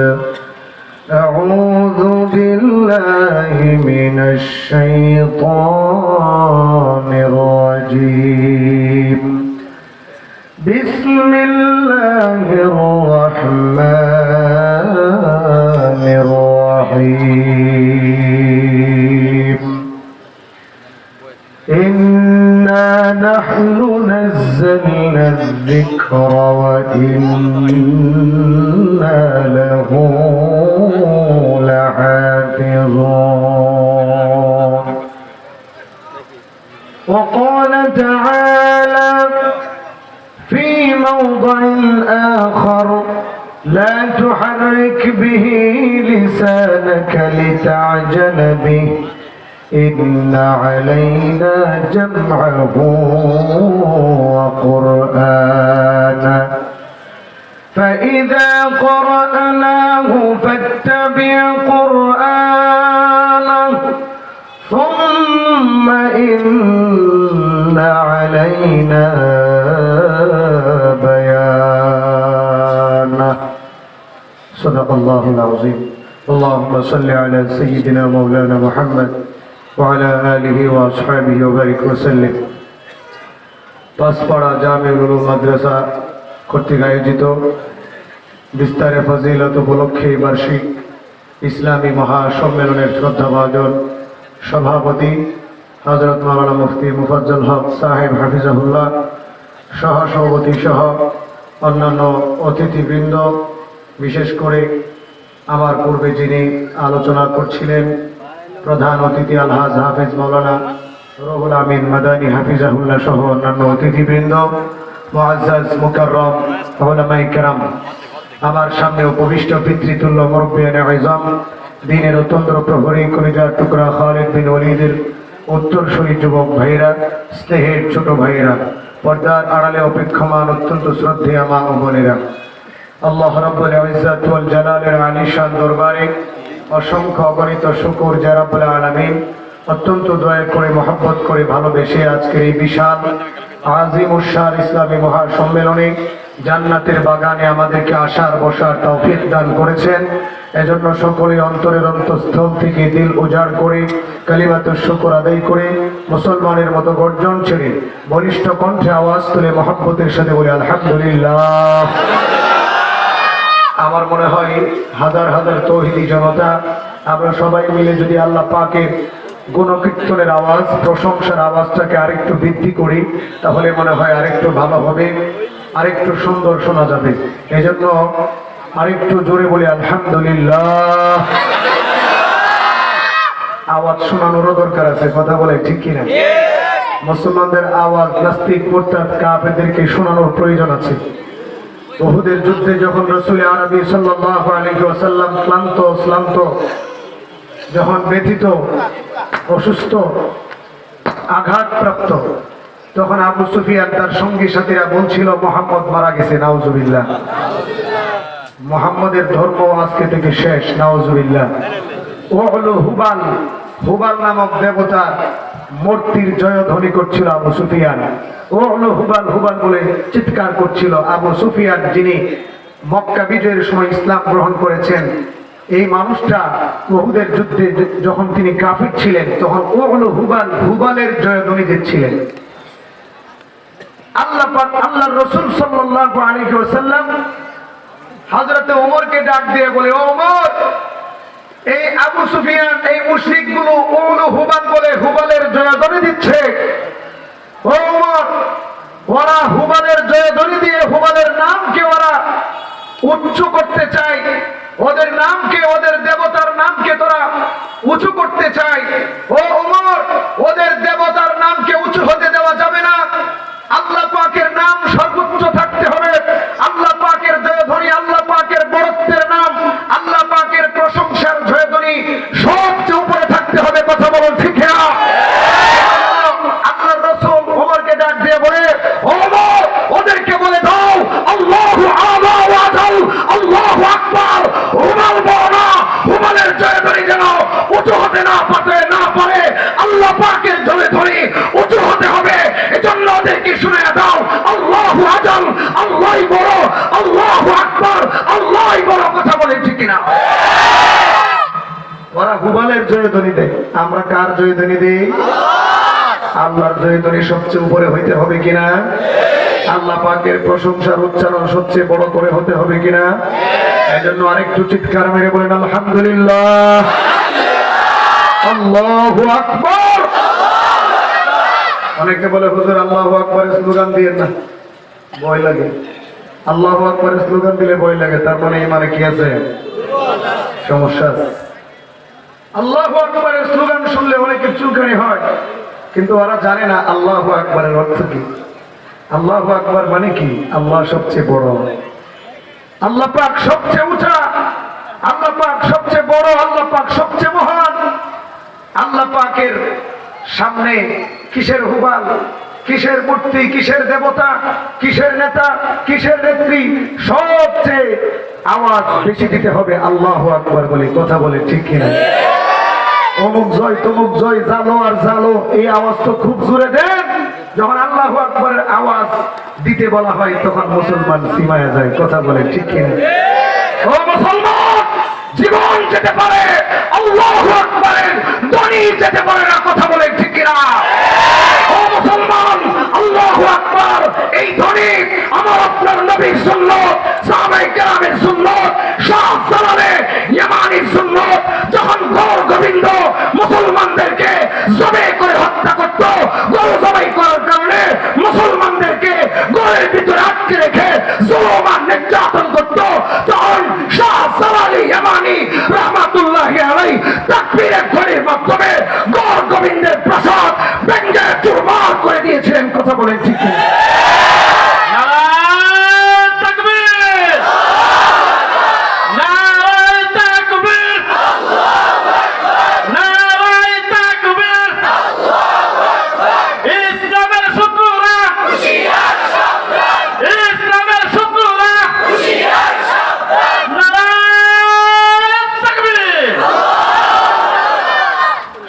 أعوذ بالله من الشيطان الرجيم بسم الله الرحمن الرحيم إنا نحن نزلنا الذكر وإنا له لحافظون وقال تعالى في موضع آخر لا تحرك به لسانك لتعجل به إن علينا جمعه وقرآنه فإذا قرأناه فاتبع قرآنه ثم إن علينا بيانه صدق الله العظيم اللهم صل على سيدنا مولانا محمد وعلى آله وأصحابه وبارك وسلم পাঁচপাড়া জামিউল উলুম মাদ্রাসা কর্তৃক আয়োজিত বিস্তারে ফজিলত উপলক্ষে বার্ষিক ইসলামী মহাসম্মেলনের শ্রদ্ধাভাজন সভাপতি হযরত মাওলানা মুফতি মুফাজ্জল হক সাহেব হাফিজাহুল্লাহ সহ সভাপতি সহ অন্যান্য অতিথিবৃন্দ, বিশেষ করে আমার পূর্বে যিনি আলোচনা করছিলেন প্রধান অতিথি আলহাজ হাফিজ মাওলানা রুহুল আমিন মাদানী হাফিজাহুল্লাহ সহ অন্যান্য অতিথিবৃন্দ, মুআজ্জাজ মুকাররম উলামায়ে কেরাম, আমার সামনে উপবিষ্ট পিতৃতুল্য মুরব্বিয়ানে আযম, দ্বীনের অত্যন্ত প্রহরী কলিজার টুকরা খালিদ বিন ওলীদের উত্তরসূরি যুবক ভাইরা, স্নেহের ছোট ভাইরা, পর্দার আড়ালে অপেক্ষমান অত্যন্ত শ্রদ্ধেয় মা ও বোনেরা, আল্লাহ রাব্বুল ইজ্জত ওয়াল জালালের আলিশান দরবারে অসংখ্য অগণিত শুকর যে রাব্বুল আলামিন অত্যন্ত দয়া করে মহব্বত করে ভালোবেসে আজকের এই বিশাল আজিম উশার ইসলামী মহাসম্মেলনে জান্নাতের বাগানে আমাদেরকে আসার বসার তৌফিক দান করেছেন। এজন্য সকলে অন্তরের অন্তঃস্থল থেকে দিল উজাড় করে কালিমাতুশ শুকর আদায় করে মুসলমানের মতো গর্জন ছেড়ে বলিষ্ঠ কণ্ঠে আওয়াজ তুলে মহব্বতের সাথে বলি আলহামদুলিল্লাহ। আমার মনে হয় হাজার হাজার তৌহিদি জনতা আমরা সবাই মিলে যদি আল্লাহ পাকের গুণকীর্তনের আওয়াজ, প্রশংসার আওয়াজটাকে আরেকটু বৃদ্ধি করি তাহলে মনে হয় আরেকটু ভালো হবে, আরেকটু সুন্দর শোনা যাবে। এজন্য আরেকটু জোরে বলি আলহামদুলিল্লাহ। আওয়াজ শোনানোরও দরকার আছে, কথা বলে ঠিক কিনা? মুসলমানদের আওয়াজ নাস্তিক মুরতাদ কাফেরদেরকে শোনানোর প্রয়োজন আছে। উহুদের যুদ্ধে যখন রাসূল আরবি সাল্লাল্লাহু আলাইহি ওয়াসাল্লাম ক্লান্ত যখন ব্যথিত, অসুস্থ, আঘাতপ্রাপ্ত, তখন আবু সুফিয়ান তার সঙ্গী সাথীরা বলছিল মুহাম্মদ মারা গেছে, নাউজুবিল্লাহ, মুহাম্মদের ধর্ম আজকে থেকে শেষ, নাউজুবিল্লাহ। ওহলো হুবাল, হুবাল নামক দেবতা মূর্তির জয়ধ্বনি করছিল আবু সুফিয়ান। ওহলো হুবাল, হুবাল বলে চিৎকার করছিল আবু সুফিয়ান, যিনি মক্কা বিজয়ের সময় ইসলাম গ্রহণ করেছেন। এই মানুষটা উহুদের যুদ্ধে যখন তিনি কাফির ছিলেন তখন ওহলো হুবাল, হুবালের জয়ধ্বনি দিচ্ছিলেন। আল্লাহ পাক, আল্লাহর রাসূল সাল্লাল্লাহু আলাইহি ওয়াসাল্লাম হযরত ওমরকে ডাক দিয়ে বলে, ও ওমর, এই আবু সুফিয়ান, এই মুশরিকগুলো ওহলো হুবাল বলে হুবালের জয়ধ্বনি দিচ্ছে। ও ওমর, ওরা হুবালের জয়ধ্বনি দিয়ে হুবালের নামকে ওরা উঁচু করতে চায়, ওদের নামকে, ওদের দেবতার নামকে তোরা উঁচু করতে চায়। ও ওমর, ওদের দেবতার নামকে উঁচু হতে দেওয়া যাবে না, আল্লাহ পাকের নাম সর্বোচ্চ থাকতে হবে। আল্লাহ পাকের জয়ধ্বনি, আল্লাহ পাকের বরত্বের নাম, আল্লাহ পাকের প্রশংসার জয়ধ্বনি সবচেয়ে উপরে থাকতে হবে। কথা বলুন ঠিক না? আল্লাহর রাসূল ওমরকে ডাক দিয়ে বলে, ওমর, ওদেরকে বলে দাও আল্লাহু আলা ওয়া জাল, আল্লাহু আকবার, হুবাল বনা, হুবালের জয়ধ্বনি যেন উঁচু হতে না পারে, আল্লাহ পাকের জয়ধ্বনি উঁচু হতে হবে। এজন্য ওদেরকে শুনে দাও আল্লাহু আজাল, আল্লাহই বড়, আল্লাহু আকবার, আল্লাহ কিনা? ওরা হুবালের জয়ধ্বনি দেয়, আমরা কার জয়ধ্বনি দেই? আল্লাহর জয়ধ্বনি সবচেয়ে উপরে হইতে হবে কিনা? আল্লাহ পাকের প্রশংসার উচ্চারণ সবচেয়ে বড় করে হতে হবে কিনা? এজন্য আরেকটু চিৎকার মেরে বলেন আলহামদুলিল্লাহ, আল্লাহু আকবার। অনেকে বলে হুজুর আল্লাহু আকবারের স্লোগান দিয়েন না, ভয় লাগে। আল্লাহু আকবারের স্লোগান দিলে ভয় লাগে, তার মানে ইমানে কি আছে? সমস্যা আছে। আল্লাহু আকবারের স্লোগান শুনলে অনেকের চুলকানি হয়, কিন্তু ওরা জানে না আল্লাহু আকবারের অর্থ কি। আল্লাহু আকবার মানে কি? আল্লাহ সবচেয়ে বড়, আল্লাহ পাক সবচেয়ে উঁচা, আল্লাহ পাক সবচেয়ে বড়, আল্লাহ পাক সবচেয়ে মহান। আল্লাহ পাকের সামনে কিসের হুবাল, কিসের মূর্তি, কিসের দেবতা, কিসের নেতা, কিসের নেত্রী? সবচেয়ে আওয়াজ বেশি দিতে হবে আল্লাহু আকবার বলে। কথা বলে ঠিক কিনা? অমুক জয় তমুক জয়, জালো আর জালো, এই আওয়াজ তো খুব জোরে দেন। যখন আল্লাহু আকবারের আওয়াজ দিতে বলা হয় তখন মুসলমান সীমায় যায়। কথা বলে ঠিক কিনা? ও মুসলমান, জীবন যেতে পারে, আল্লাহু আকবারের ধ্বনি যেতে পারে না। কথা বলে ঠিক কিনা? ও মুসলমান, আল্লাহু আকবার এই ধ্বনি আমার আপনার নবীর সুন্নাত, সাহাবায়ে কেরামের সুন্নাত, শাহ জালালে ইয়ামানির সুন্নাত। যখন গৌর গোবিন্দ মুসলমানদেরকে জবে করে হত্যা করত, গরু জবাই করার কারণে মুসলমানদেরকে গরের ভিতরে আটকে রেখে জুলুম আর নির্যাতন করত, তখন শাহ জালালে ইয়ামানি রাহমাতুল্লাহি আলাইহি তাকবীরের ধ্বনির মাধ্যমে গৌর গোবিন্দের প্রসাদ ভেঙে চুরমার করে দিয়েছিলেন। কথা বলেন ঠিক কি?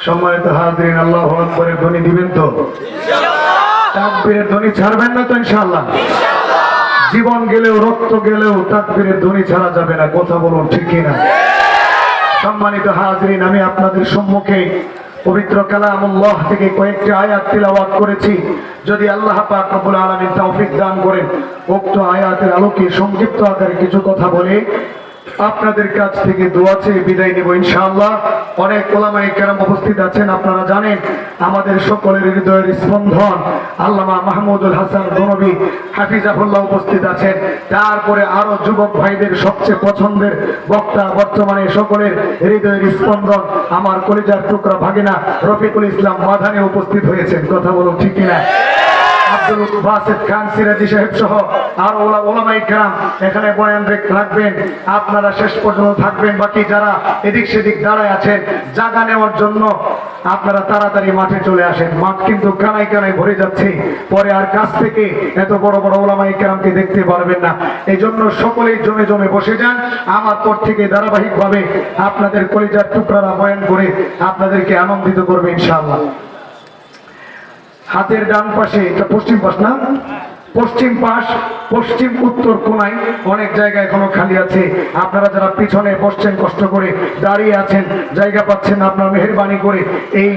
সম্মানিত হাজিরিন, আল্লাহু আকবারের ধ্বনি দিবেন তো? তাকবীরের ধ্বনি ছাড়বেন না তো? ইনশাআল্লাহ। জীবন গেলেও রক্ত গেলেও তাকবীরের ধ্বনি ছাড়া যাবে না। কথা বলুন ঠিক কিনা? সম্মানিত হাজিরিন, আমি আপনাদের সম্মুখে পবিত্র কালামুল্লাহ থেকে কয়েকটি আয়াত তিলাওয়াত করেছি। যদি আল্লাহ পাক রব্বুল আলামিন তৌফিক দান করেন, উক্ত আয়াতের আলোকে সংক্ষিপ্ত আকারে কিছু কথা বলে আপনাদের কাছ থেকে দোয়া চেয়ে বিদায় নেব ইনশাআল্লাহ। অনেক ওলামায়ে কেরাম উপস্থিত আছেন। আপনারা জানেন আমাদের সকলের হৃদয়ের স্পন্দন আল্লামা মাহমুদুল হাসান গনবী হাফিজাহুল্লাহ উপস্থিত আছেন। তারপরে আরো যুবক ভাইদের সবচেয়ে পছন্দের বক্তা, বর্তমানে সকলের হৃদয়ের স্পন্দন আমার কলিজার টুকরা ভাগিনা রফিকুল ইসলাম মাদানী উপস্থিত হয়েছেন। কথা বলুন ঠিক কিনা? আব্দুল বাসিত খান সিরাজি সাহেব সহ আর ওলামায়ে কেরাম এখানে বয়ান রাখবেন। আপনারা শেষ পর্যন্ত থাকবেন। বাকি যারা এদিক সেদিক দাঁড়ায় আছেন জায়গা নেওয়ার জন্য আপনারা তাড়াতাড়ি মাঠে চলে আসেন। মাঠ কিন্তু কানায় কানায় ভরে যাচ্ছে, পরে আর কাছ থেকে এত বড় বড় ওলামায়ে কেরামকে দেখতে পারবেন না। এই জন্য সকলেই জমে জমে বসে যান। আমার পর থেকে ধারাবাহিকভাবে আপনাদের কলিজার টুকরারা বয়ান করে আপনাদেরকে আনন্দিত করবে ইনশাআল্লাহ। হাতের ডান পাশে, এটা পশ্চিম পাশ না, পশ্চিম পাশ, পশ্চিম উত্তর কোণায় অনেক জায়গা এখনো খালি আছে। আপনারা যারা পিছনে বসছেন, কষ্ট করে দাঁড়িয়ে আছেন, জায়গা পাচ্ছেন, আপনারা মেহেরবানি করে এই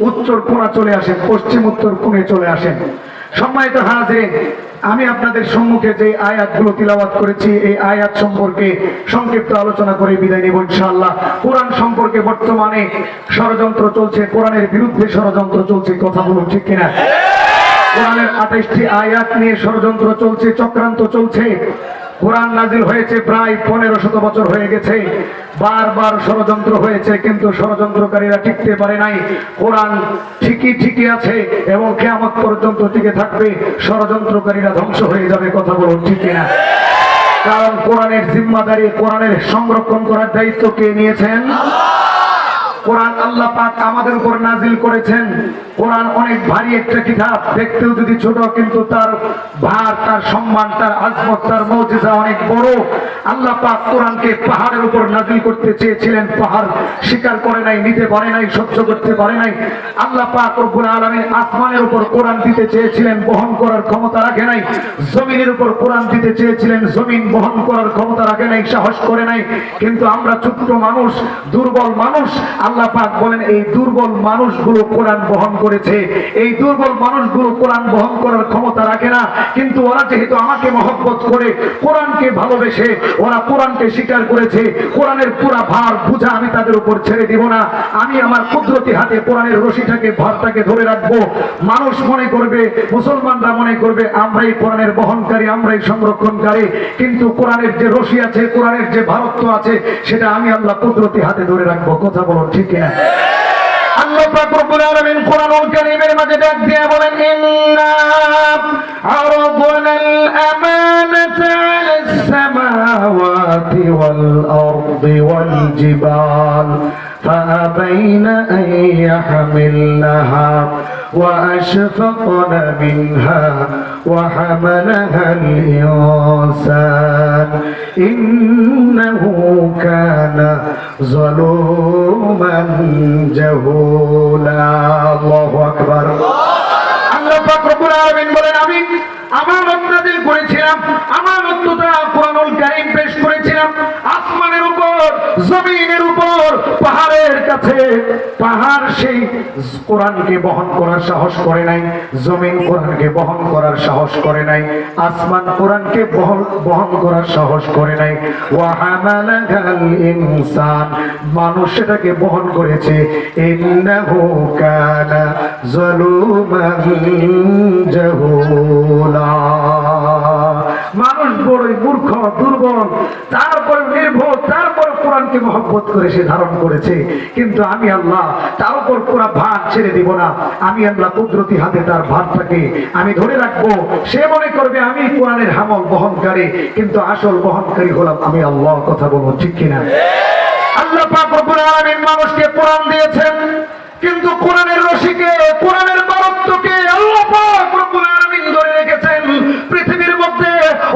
উত্তর কোণা চলে আসেন, পশ্চিম উত্তর কোণে চলে আসেন। সম্মানিত হাজিরিন, আমি আপনাদের সম্মুখে যে আয়াতগুলো তিলাওয়াত করেছি এই আয়াত সম্পর্কে সংক্ষিপ্ত আলোচনা করে বিদায় নেব ইনশাআল্লাহ। কোরআন সম্পর্কে বর্তমানে ষড়যন্ত্র চলছে, কোরআনের বিরুদ্ধে ষড়যন্ত্র চলছে। কথা বলুন ঠিক কিনা? কোরআনের 28টি আয়াত নিয়ে ষড়যন্ত্র চলছে, চক্রান্ত চলছে। কোরআন নাজিল হয়েছে প্রায় 1500 বছর হয়ে গেছে। বারবার ষড়যন্ত্র হয়েছে, কিন্তু ষড়যন্ত্রকারীরা টিকতে পারে নাই। কোরআন ঠিকই আছে এবং কিয়ামত পর্যন্ত টিকে থাকবে। ষড়যন্ত্রকারীরা ধ্বংস হয়ে যাবে। কথা বলুন ঠিক কিনা? কারণ কোরআনের জিম্মাদারি, কোরআনের সংরক্ষণ করার দায়িত্ব কে নিয়েছেন? কোরআন আল্লাহ পাক আমাদের উপর নাজিল করেছেন। কোরআন অনেক ভারী একটা কিতাব, দেখতেও যদি ছোট কিন্তু তার ভার, তার সম্মান, তার আজমত, তার মুজিজা অনেক বড়। আল্লাহ পাক কোরআনকে পাহাড়ের উপর নাজিল করতে চেয়েছিলেন, পাহাড় স্বীকার করে নাই, নিতে পারে নাই, সহ্য করতে পারে নাই। আল্লাহ পাক রব্বুল আলামিন আসমানের উপর কোরআন দিতে চেয়েছিলেন, বহন করার ক্ষমতা রাখে নাই। জমিনের উপর কোরআন দিতে চেয়েছিলেন, জমিন বহন করার ক্ষমতা রাখে নাই, সাহস করে নাই। কিন্তু আমরা ছোট্ট মানুষ, দুর্বল মানুষ, আল্লাহ পাক বলেন এই দুর্বল মানুষগুলো কোরআন বহন করেছে। এই দুর্বল মানুষগুলো কোরআন বহন করার ক্ষমতা রাখে না, কিন্তু ওরা যেহেতু আমাকে মহব্বত করে, কোরআনকে ভালোবেসে ওরা কোরআনকে স্বীকার করেছে। কোরআনের পুরা ভার বুঝা আমি তাদের উপর ছেড়ে দিব না। আমি আমার কুদরতি হাতে কোরআনের রশিটাকে, ভারটাকে ধরে রাখবো। মানুষ মনে করবে, মুসলমানরা মনে করবে আমরাই কোরআনের বহনকারী, আমরাই সংরক্ষণকারী, কিন্তু কোরআনের যে রশি আছে, কোরআনের যে ভারত্ব আছে, সেটা আমি আল্লাহ কুদরতি হাতে ধরে রাখবো। কথা বলুন ঠিক কিনা? আল্লাহ পাক রব্বুল আলামিন কোরআনুল কারীমের মাঝে ডাক দিয়ে বলেন, ইন্না আরাদনাল আমানাতা আলাস সামাওয়াতি ওয়াল আরদি ওয়াল জিবাল فأبين أن يحملنها وأشفقن منها وحملها الإنسان إنه كان ظلوما جهولا الله أكبر আল্লাহ পাক রব্বুল আলামিন বলেন, আমি আমানত নাযিল করেছিলাম, আমানতটা কোরআনুল কারীম পেশ করেছিলাম আসমানের উপর, জমিনের উপর, পাহাড়ের কাছে। পাহাড় সেই কোরআনকে বহন করার সাহস করে নাই, জমিন কোরআনকে বহন করার সাহস করে নাই, আসমান কোরআনকে বহন করার সাহস করে নাই। ওয়া হামালাল ইনসান, মানুষ সেটাকে বহন করেছে। ইন্নাহু কানা যালুমান জাহুলা, মানুষ বড়ই মূর্খ, দুর্বল, তারপর নির্ভর, তারপর কোরআনকে মহব্বত করে সে ধারণ করেছে। কিন্তু আমি আল্লাহ তার উপর পুরা ভার ছেড়ে দিব না। আমি আল্লাহ কুদরতি হাতে তার ভারটাকে আমি ধরে রাখবো। সে মনে করবে আমি কোরআনের হামল বহনকারী, কিন্তু আসল বহনকারী হলাম আমি আল্লাহ। কথা বলবো ঠিক কিনা? আল্লাহ পাক রব্বুল আলামিন মানুষকে কোরআন দিয়েছেন, কিন্তু কোরআনের রশিকে, কোরআনের বারত্বকে আল্লাহ পাক রব্বুল আলামিন ধরে রেখেছেন। পৃথিবীর মধ্যে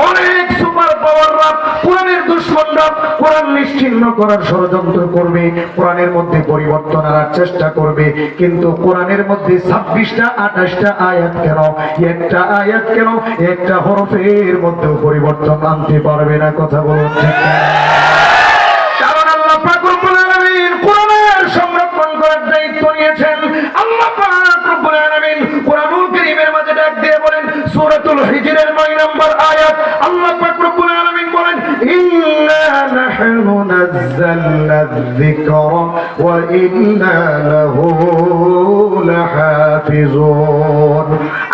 অনেক সুপার পাওয়াররা, কোরআনের দুশমনরা কোরআন নিশ্চিহ্ন করার ষড়যন্ত্র করবে, কোরআনের মধ্যে পরিবর্তন আনার চেষ্টা করবে, কিন্তু কোরআনের মধ্যে 26টা 28টা আয়াত কেন, একটা আয়াত কেন, একটা হরফের মধ্যে পরিবর্তন আনতে পারবে না। কথা বলুন ঠিক না? কারণ আল্লাহ পাক রব্বুল আলামিন কোরআনের সংরক্ষণ করার দায়িত্ব নিয়েছেন। আল্লাহ পাক রব্বুল আলামিন কোরআনুল কারীমের মাঝে ডাক দিয়ে বলেন, সূরাতুল হিজরের 9 নম্বর আয়াত, আল্লাহ পাক রব্বুল আলামিন বলেন, ইন্না নাহনু নাযালনা যিকরা ওয়া ইন্না লাহু লাহাফিজুন।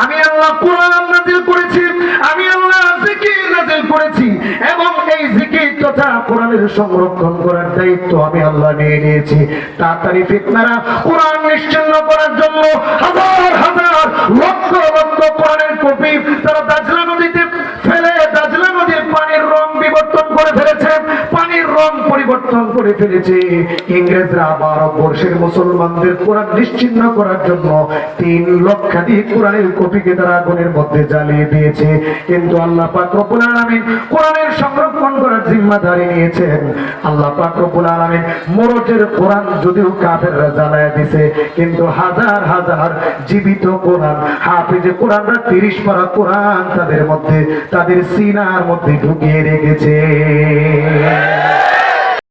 আমি আল্লাহ কোরআন নাযিল করেছি, আমি আল্লাহ জিকির নাযিল করেছি, এবং এই জিকির তথা কোরআনের সংরক্ষণ করার দায়িত্ব আমি আল্লাহ নিয়ে নিয়েছি। তাড়াতাড়ি ফিতনারা কোরআন নিশ্চিহ্ন করার জন্য হাজার হাজার লক্ষ লক্ষ কোরআনের কপি তারা দাজলা নদীতে ফেলে, দাজলা নদীর পানির রং বিবর্তন করে ফেলেছে, পানির রং পরিবর্তন করে ফেলেছে। ইংরেজরা ভারতবর্ষের মুসলমানদের কোরআন নিশ্চিহ্ন করার জন্য 3 লক্ষাধিক কোরআনের কপিকে তারা আগুনের মধ্যে জ্বালিয়ে দিয়েছে। কিন্তু আল্লাহ পাক রব্বুল আলামিন কোরআনের সংরক্ষণ করার জিম্মাদারি নিয়েছেন। আল্লাহ পাক রব্বুল আলামিন মোরজের কোরআন যদিও কাফেররা জ্বালায় দিয়েছে, কিন্তু হাজার হাজার জীবিত কোরআন, হাফেজে কোরআনরা 30 পারা কোরআন তাদের মধ্যে, তাদের সিনার মধ্যে ঢুকিয়ে রেখেছে।